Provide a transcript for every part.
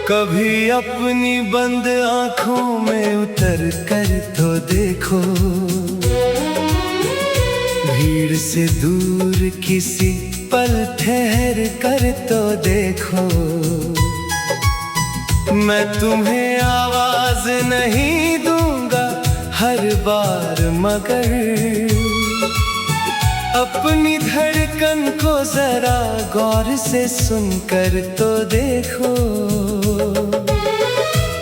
कभी अपनी बंद आंखों में उतर कर तो देखो, भीड़ से दूर किसी पल ठहर कर तो देखो। मैं तुम्हें आवाज नहीं दूंगा हर बार, मगर अपनी धड़कन को जरा गौर से सुनकर तो देखो।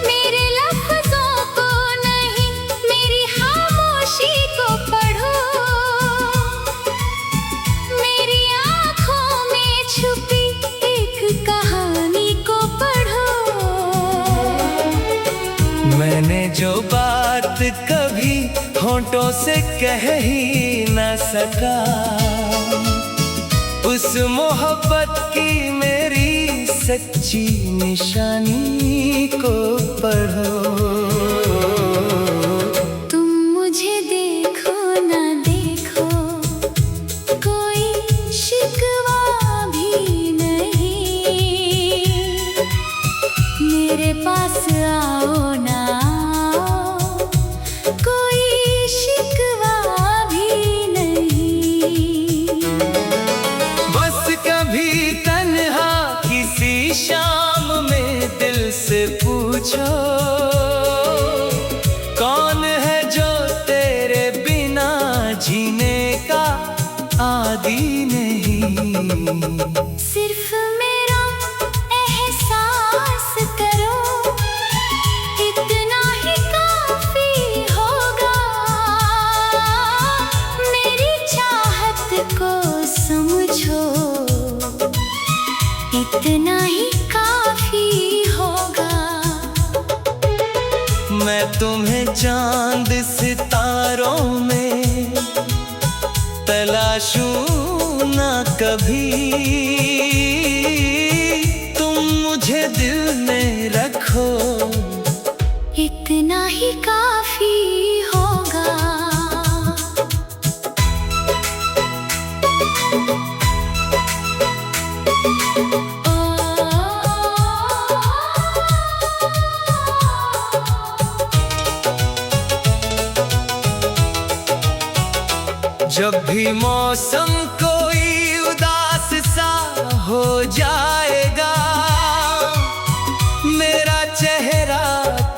मेरे लफ्ज़ों को नहीं, मेरी खामोशी को पढ़ो। मेरी आँखों में छुपी एक कहानी को पढ़ो। मैंने जो बात कभी होंठों से कह ही न सका, उस मोहब्बत की मेरी सच्ची निशानी को पढ़ो। तुम मुझे देखो ना देखो, कोई शिकवा भी नहीं। मेरे पास आओ ना आओ, कोई शिकवा भी नहीं। बस कभी तन्हा किसी शाम में दिल से पूछो, कौन है जो तेरे बिना जीने का आदी नहीं। सिर्फ मेरा एहसास करो, इतना ही काफी होगा। मेरी चाहत को समझो, इतना ही काफी होगा। मैं तुम्हें चांद सितारों में तलाशूं ना कभी, तुम मुझे दिल में रखो, इतना ही काफी होगा। जब भी मौसम कोई उदास सा हो जाएगा, मेरा चेहरा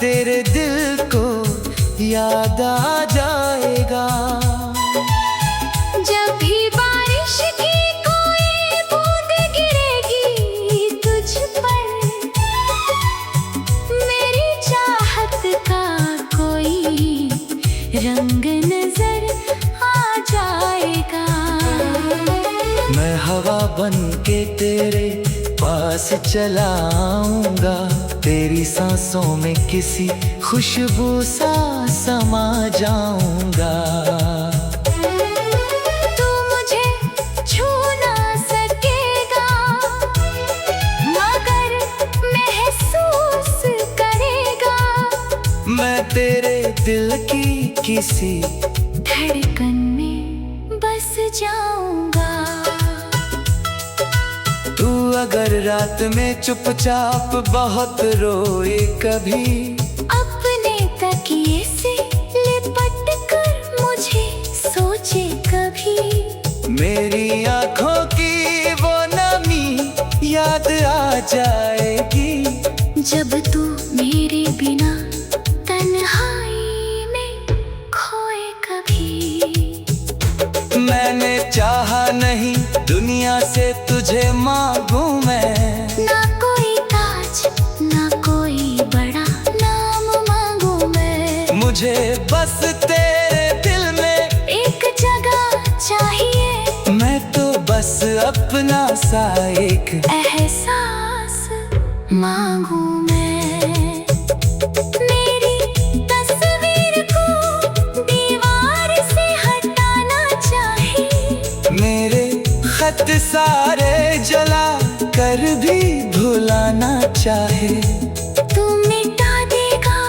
तेरे दिल को याद आ जाएगा। जब भी बारिश की कोई बूंद गिरेगी तुझ पर, मेरी चाहत का कोई रंग नजर आ जाएगा। मैं हवा बन के तेरे पास चला आऊंगा, तेरी सांसों में किसी खुशबू सा समा जाऊंगा। तू मुझे छू ना सकेगा, मगर महसूस करेगा। मैं तेरे दिल की किसी धड़कन में बस जाऊंगा। तू अगर रात में चुपचाप बहुत रोए कभी, अपने तकिए से लिपट कर मुझे सोचे कभी। मेरी आंखों की वो नमी याद आ जाएगी, जब तू मेरे बिना तन्हाई में खोए कभी। मैंने चाहा नहीं दुनिया से तुझे मांगूं मैं, ना कोई ताज ना कोई बड़ा नाम मांगू मैं। मुझे बस तेरे दिल में एक जगह चाहिए, मैं तो बस अपना सा एक एहसास मांगू मैं। मेरी तस्वीर को दीवार से हटाना चाहे, मेरे खत सारे जला कर भी भुलाना चाहे। तू मिटा देगा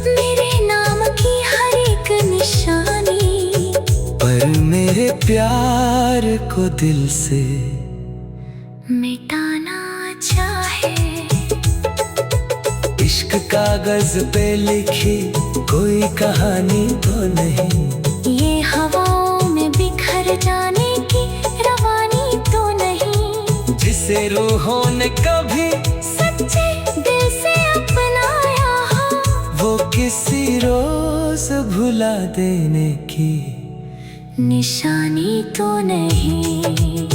मेरे नाम की हर एक निशानी, पर मेरे प्यार को दिल से मिटाना चाहे। कागज पे लिखी कोई कहानी तो नहीं, ये हवाओं में बिखर जाने की रवानी तो नहीं, जिसे रूहों ने कभी सच्चे दिल से अपनाया हो, वो किसी रोज भुला देने की निशानी तो नहीं।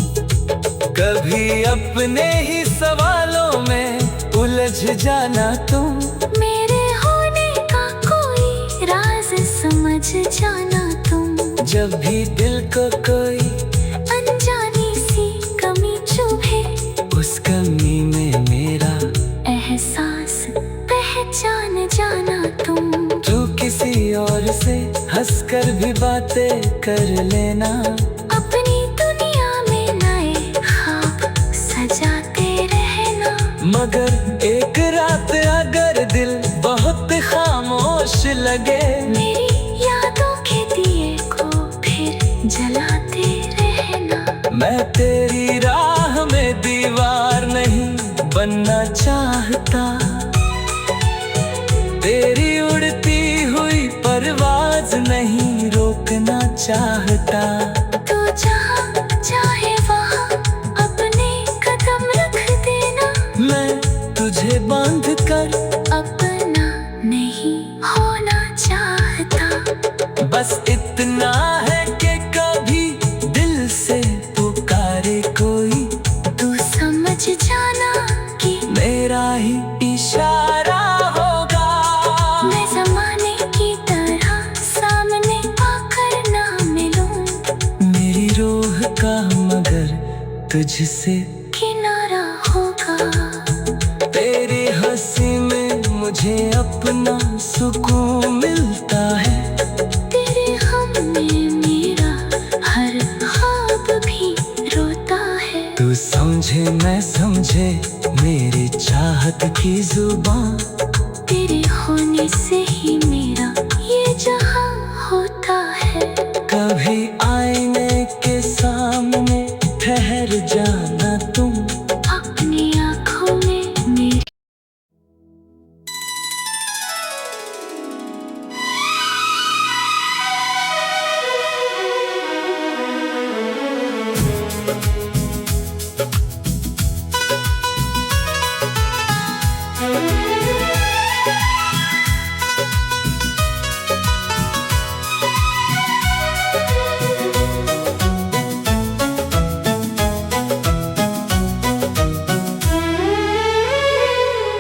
कभी अपने ही सवालों में उलझ जाना तुम, मेरे होने का कोई राज समझ जाना तुम, जब भी दिल को कोई अनजानी सी कमी चुभे, उस कमी में मेरा एहसास पहचान जाना तुम। तू किसी और से हंसकर भी बातें कर लेना, अपनी दुनिया में नए ख्वाब सजाते रहना, मगर एक रात अगर दिल बहुत खामोश लगे, मेरी यादों के दिए को फिर जलाते रहना। मैं तेरी राह में दीवार नहीं बनना चाहता, तेरी उड़ती हुई परवाज नहीं रोकना चाहता। तू जहाँ चाहे वहाँ अपने कदम रख देना, मैं तुझे बांध कर अपना नहीं होना चाहता। बस इतना है कि कभी दिल से पुकारे कोई, तू समझ जाना कि मेरा ही इशारा होगा, मैं ज़माने की तरह सामने आकर ना मिलूं, मेरी रूह का मगर तुझसे किनारा होगा। तेरी हंसी में मुझे अपना सुकून मिलता है, तेरे हम में मेरा हर ख्वाब भी रोता है। तू समझे मैं समझे मेरी चाहत की जुबान, तेरे होने से ही मेरा ये जहां होता है। कभी आईने के सामने ठहर जाना तुम, अपनी आँखों में मेरी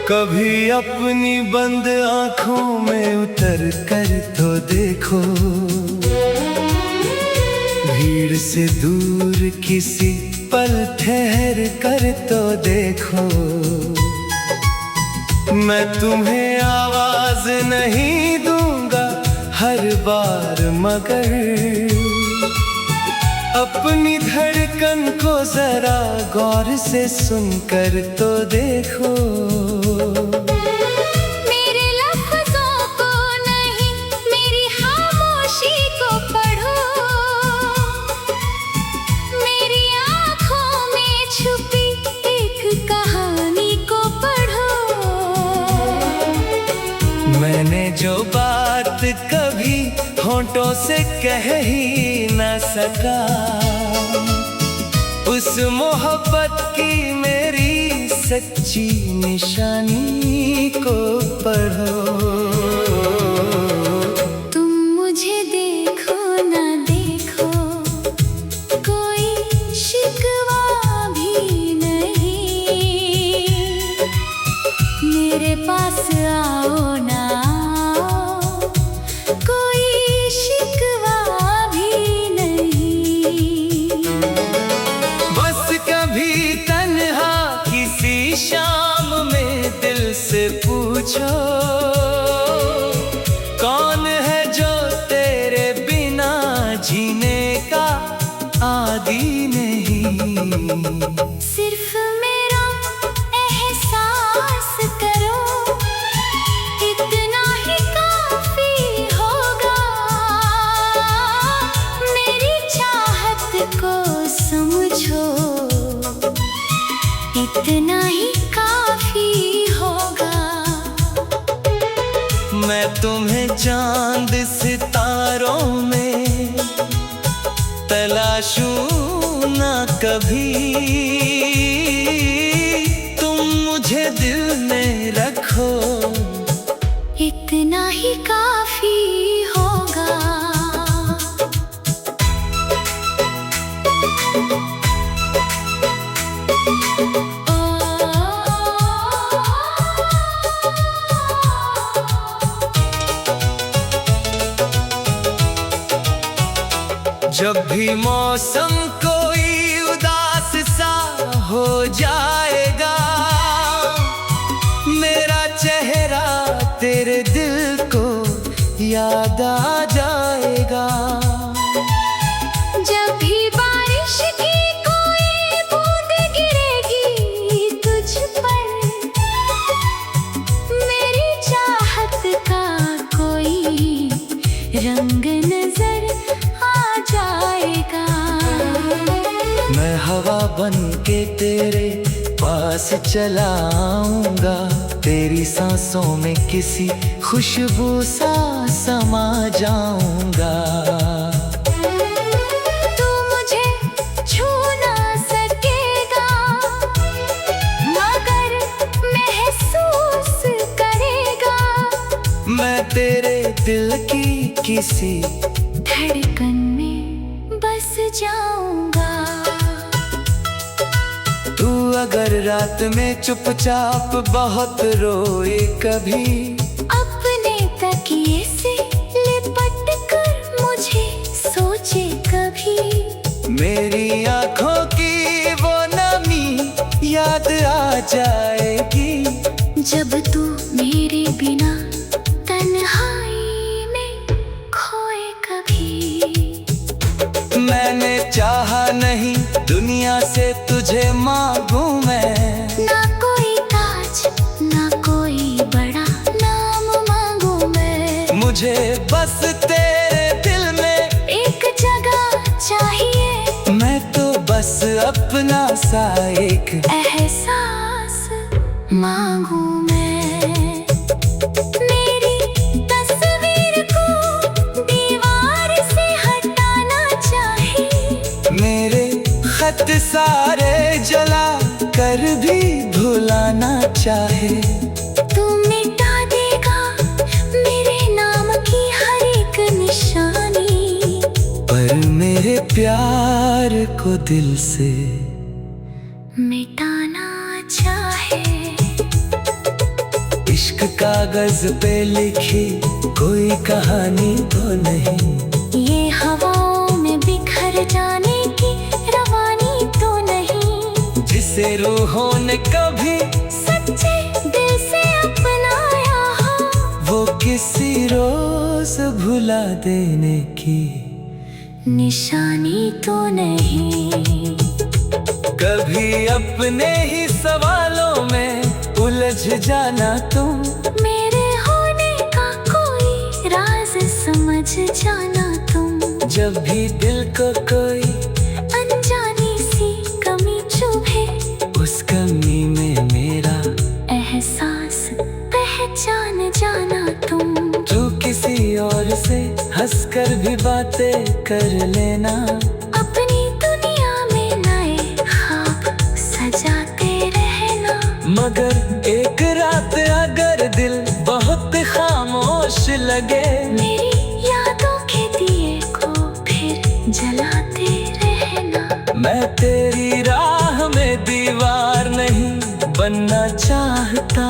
कभी अपनी बंद आंखों में उतर कर तो देखो, भीड़ से दूर किसी पल ठहर कर तो देखो। मैं तुम्हें आवाज नहीं दूंगा हर बार, मगर अपनी धड़कन को जरा गौर से सुनकर तो देखो। मेरे लफ्ज़ों को नहीं मेरी खामोशी को पढ़ो, मेरी आँखों में छुपी एक कहानी को पढ़ो। मैंने जो बात कभी होंठों से कह ही न सका, उस मोहब्बत की मेरी सच्ची निशानी को पढ़ो। तुम मुझे देखो ना देखो, कोई शिकवा भी नहीं, मेरे पास आओ ना आओ, कोई शिकवा भी नहीं। बस कभी तन्हा किसी शाम में दिल से पूछो, कौन है जो तेरे बिना जीने का आदी नहीं। सिर्फ मेरा एहसास करो, इतना ही काफी होगा, मेरी चाहत को समझो, इतना ही काफी होगा। तुम्हें चांद सितारों में तलाशूं ना कभी, तुम मुझे दिल में रखो, इतना ही काफी होगा। जब भी मौसम कोई उदास सा हो जाएगा, मेरा चेहरा तेरे दिल को याद आ जाएगा। जब भी बारिश की कोई बूंद गिरेगी तुझ पर, मेरी चाहत का कोई रंग नजर आ जाएगा। मैं हवा बन के तेरे पास चला आऊंगा, तेरी सांसों में किसी खुशबू सा समा जाऊंगा। तू मुझे छू ना सकेगा, मगर महसूस करेगा। मैं तेरे दिल की किसी धड़कन में बस जाऊंगा। तू अगर रात में चुपचाप बहुत रोए कभी, अपने तकिए से लिपट कर मुझे सोचे कभी, मेरी आंखों की वो नमी याद आ जाएगी। जब तू मेरे बिना तन्हाई में खोए कभी। मैंने चाहा नहीं दुनिया से तुझे मांगूं मैं, ना कोई ताज ना कोई बड़ा नाम मांगू मैं। मुझे बस तेरे दिल में एक जगह चाहिए, मैं तो बस अपना सा एक एहसास मांगू मैं। मेरी तस्वीर को दीवार से हटाना चाहे, मेरे खत सारे जला कर भी भुलाना चाहे। तू मिटा देगा मेरे नाम की हर एक निशानी, पर मेरे प्यार को दिल से मिटाना चाहे। इश्क कागज पे लिखी कोई कहानी तो नहीं, ये हवाओं में बिखर जाने की रवानी तो नहीं। जिसे रूहों ने कभी सच्चे दिल से अपनाया हो, वो किसी रोज भुला देने की निशानी तो नहीं। कभी अपने ही सवालों में उलझ जाना तुम, मेरे होने का कोई राज समझ जाना तुम। जब भी दिल को कोई अनजानी सी कमी चुभे, उस कमी में मेरा एहसास पहचान जाना तुम। तू किसी और से हंसकर भी बातें कर लेना, अपनी दुनिया में नए ख्वाब सजाते रहना। मगर एक रात अगर दिल बहुत खामोश लगे, मेरी यादों के दिए को फिर जलाते रहना। मैं तेरी राह में दीवार नहीं बनना चाहता,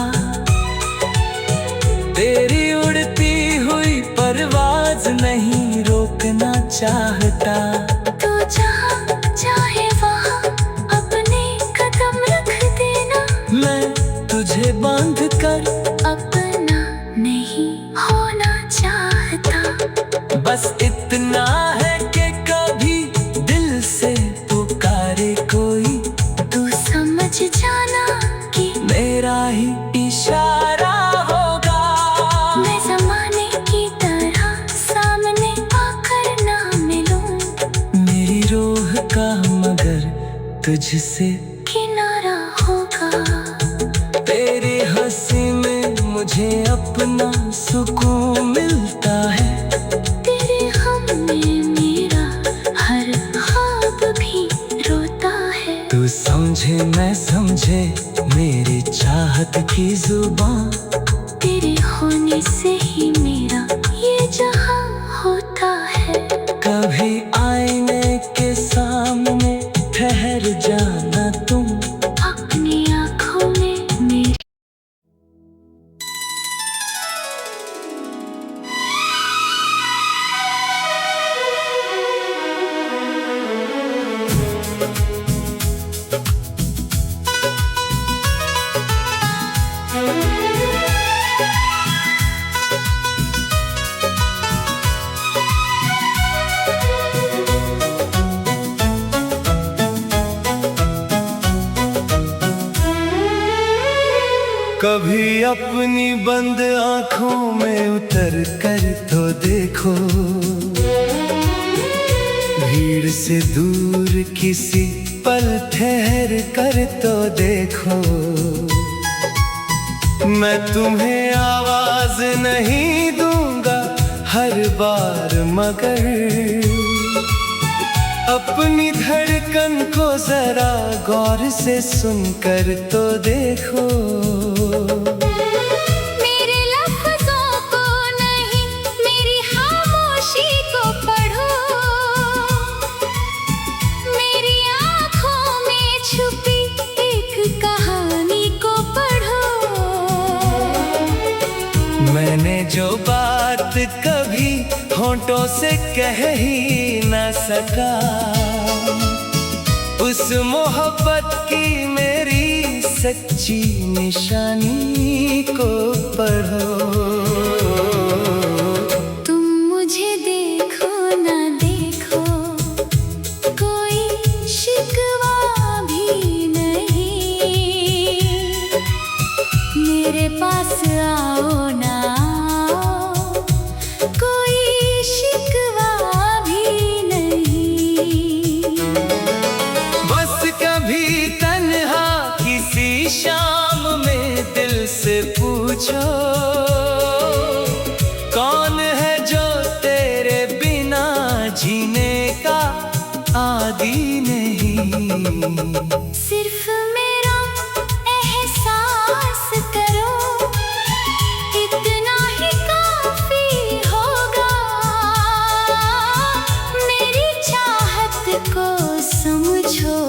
तेरी उड़ती हुई परवाज नहीं रोकना चाहता। तू जहाँ चाहे वहाँ अपने कदम रख देना, मैं तुझे बांध कर अपना नहीं होना चाहता। बस इतना है कि कभी दिल से पुकारे कोई, तू समझ जाना कि मेरा ही इशारा होगा। मैं ज़माने की तरह सामने आकर ना मिलूं, मेरी रूह का मगर तुझसे किनारा होगा। तेरी हंसी में मुझे अपना सुकून मिलता है। तेरे हम में मेरा हर ख्वाब भी रोता है। तू समझे मैं समझे मेरी चाहत की जुबान, तेरे होने से ही मेरा ये जहां होता है। कभी आईने के सामने ठहर जाना तुम, अपनी आँखों में मेरी कभी अपनी बंद आंखों में उतर कर तो देखो, भीड़ से दूर किसी पल ठहर कर तो देखो। मैं तुम्हें आवाज नहीं दूंगा हर बार, मगर अपनी धड़कन को जरा गौर से सुनकर तो देखो। मेरे लफ्ज़ों को नहीं, मेरी खामोशी को पढ़ो। मेरी आँखों में छुपी एक कहानी को पढ़ो। मैंने जो बात कभी होंठों से कह ही न सका, उस मोहब्बत की मेरी सच्ची निशानी को पढ़ो। तुम मुझे देखो ना देखो, कोई शिकवा भी नहीं। मेरे पास आओ ना आओ, कोई शिकवा भी नहीं। बस कभी तन्हा किसी शाम में दिल से पूछो, कौन है जो तेरे बिना जीने का आदी नहीं। सिर्फ मेरा एहसास करो, इतना ही काफी होगा। मेरी चाहत को समझो,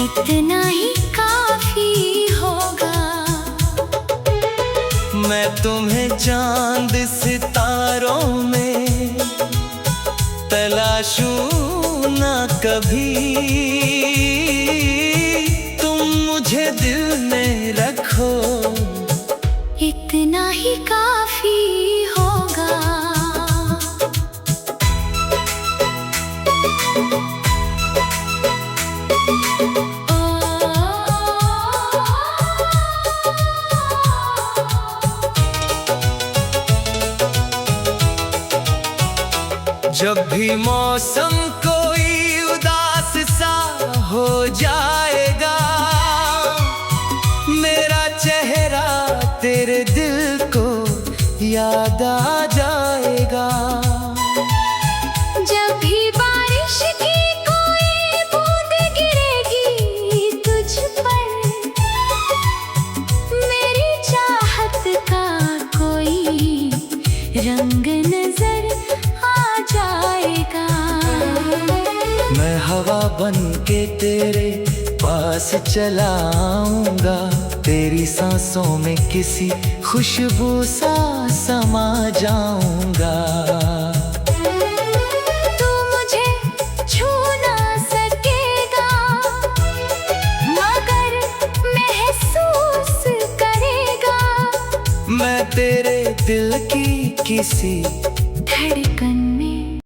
इतना ही काफी होगा। मैं तुम्हें चांद सितारों में तलाशूं ना कभी, तुम मुझे दिल में रखो, इतना ही काफी होगा। जब भी मौसम कोई उदास सा हो जाएगा, मेरा चेहरा तेरे दिल को याद आ जाएगा। जब भी बारिश की कोई बूंद गिरेगी तुझ पर, मेरी चाहत का कोई रंग नजर आ जाएगा। मैं हवा बन के तेरे पास चला आऊंगा, तेरी सांसों में किसी खुशबू सा समा जाऊंगा। तू मुझे छू ना सकेगा, मगर महसूस करेगा। मैं तेरे दिल की किसी धड़कन में